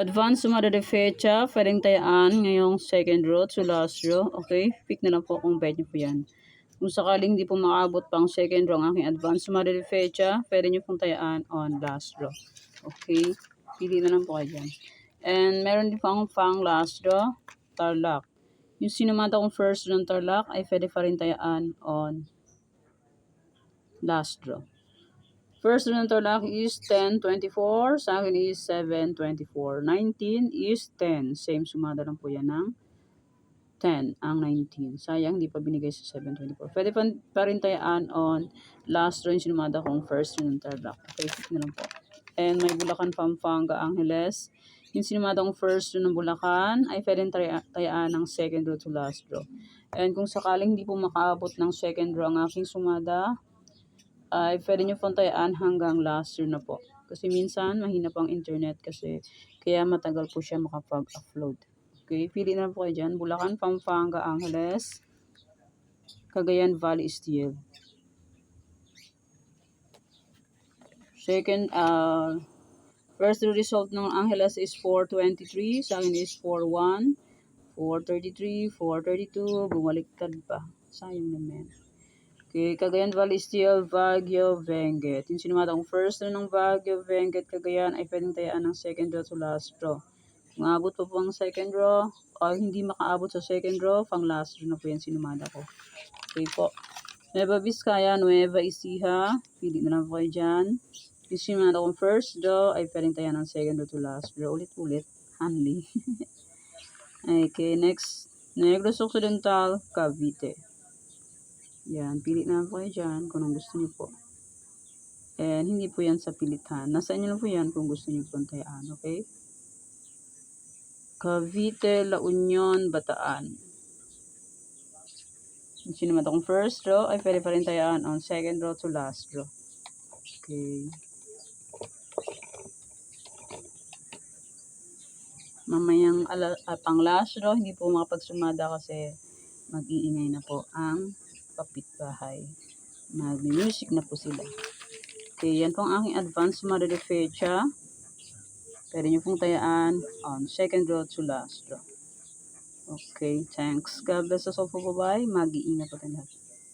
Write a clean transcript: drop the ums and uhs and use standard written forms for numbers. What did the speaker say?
Advance suma de fecha, pwedeng tayaan ngayong second row to last row. Okay, pick na lang po kung bet nyo po yan. Kung sakaling di po makaabot pang second row ang aking advance suma de fecha, pwede nyo pong tayaan on last row. Okay, pili na lang po kayo dyan. And meron din po akong pang last row, tarlac. Yung sinumata kong first row ng tarlac ay pwede pa rin tayaan on last row. First row ng tarlac is 10.24. Sa akin is 7.24. 19 is 10. Same sumada lang po yan ng 10 ang 19. Sayang, hindi pa binigay sa 7.24. Pwede pa rin tayaan on last row yung sinumada kong first row ng tarlac. Okay, na lang po. And may Bulacan Pampanga Angeles. Yung sinumada kong first row ng Bulacan ay pwede tayaan ng second row to last row. And kung sakaling hindi po makaabot ng second row ang aking sumada, ay pwede nyo pong tayaan hanggang last year na po. Kasi minsan, mahina po ang internet kasi kaya matagal po siya makapag-upload. Okay, pili na po kayo dyan. Bulacan, Pampanga, Angeles, Cagayan Valley Steel. Second, first result ng Angeles is 423. Sa akin is 41, 433, 432. Bumaliktad pa. Sayang naman. Okay, Cagayan Valley Steel, Baguio, Benguet. Yung sinumata kong first row ng Baguio, Benguet, Cagayan ay pwedeng tayaan ng second row to last row. Kung abot pa po ang second row, o hindi makaabot sa second row, pang last row na po yan sinumata ko. Okay po. Nueva Vizcaya, Nueva Ecija. Pili na lang po kayo dyan. Yung sinumata kong first row ay pwedeng tayaan ng second row to last row. Ulit-ulit. Hanli. Okay, next. Negros Occidental, Cavite. Yan, pili na po kayo dyan kung anong gusto niyo po. And hindi po yan sa pilitan. Nasa inyo lang po yan kung gusto niyo po tayaan, okay? Cavite, La Union, Bataan. Yung sinumata kong first row ay pwede pa rin tayaan on second row to last row. Okay. Mamayang pang last row, hindi po makapagsumada kasi mag-iingay na po ang kapitbahay. Mag-music na po sila. Okay, yan po ang aking advance suma de fecha. Pwede nyo pong tayaan on second row to last row. Okay, thanks. God bless us all po. Bye-bye. Mag-iingat po tayo lahat.